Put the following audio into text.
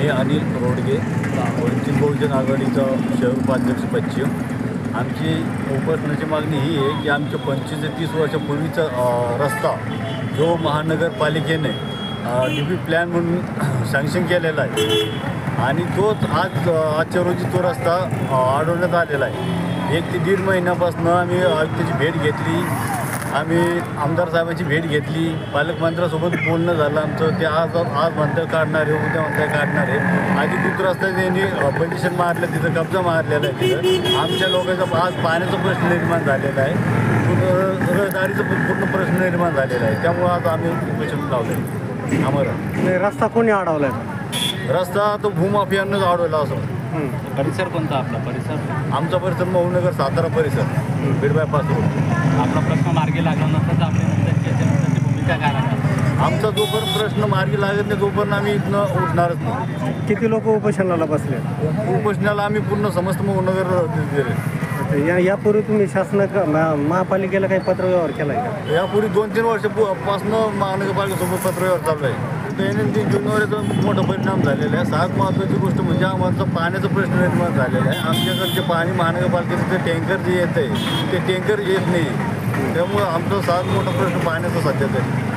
मी अनिल रोडगे, वंचित बहुजन आघाडीचा शहर उपाध्यक्ष पश्चिम. आमची उपोषणाची मागणी ही आहे की आमच्या 25 ते 30 वर्षापूर्वीचा रस्ता जो महानगरपालिकेने DP प्लॅन म्हणून सँक्शन केलेला आहे आणि तोच आजच्या रोजी तो रस्ता अडवण्यात आलेला आहे. 1 ते 1.5 महिन्यापासून आम्ही आयुक्ताची भेट घेतली, आम्ही आमदार साहेबांची भेट घेतली, पालकमंत्र्यांसोबत बोलणं झालं आमचं. ते आज म्हणतात काढणार आहे, उद्या म्हणतात काढणार आहे. अधिकृत रस्ता त्यांनी पिटिशन मारलं, तिथं कब्जा मारलेला आहे. तिथं आमच्या लोकांचा आज पाण्याचा प्रश्न निर्माण झालेला आहे, रहदारीचा पूर्ण प्रश्न निर्माण झालेला आहे. त्यामुळं आज आम्ही उपोषण लावलं आहे. आम्हाला रस्ता कोणी अडवला आहे? रस्ता तो भूमाफियांनाच अडवला असं. परिसर कोणता आपला परिसर? आमचा परिसर मऊनगर सातारा परिसर, बीड बायपास रोड. आपला प्रश्न मार्गी लागला नसता तर आपली नंतरची भूमिका काय राहणार? आमचा जोपर्यंत प्रश्न मार्गी लागत नाही तोपर्यंत आम्ही इथनं उठणारच नाही. किती लोक उपोषणाला बसले? उपोषणाला आम्ही पूर्ण समस्त मऊनगर दिले. यापूर्वी तुम्ही महापालिकेला काही पत्रव्यवहार केला आहे का? यापूर्वी 2-3 वर्षापासून महानगरपालिकेसोबत पत्रव्यवहार चालू आहे. दैनंदिन जीवनावरचा मोठा परिणाम झालेला आहे. सगळ्यात महत्त्वाची गोष्ट म्हणजे आम्हाला पाण्याचा प्रश्न निर्माण झालेला आहे. आमच्याकडचे पाणी महानगरपालिकेचं जे टँकर जे येतं आहे ते टँकर येत नाही. त्यामुळं आमचा सगळ्यात मोठा प्रश्न पाण्याचा सध्याचा आहे.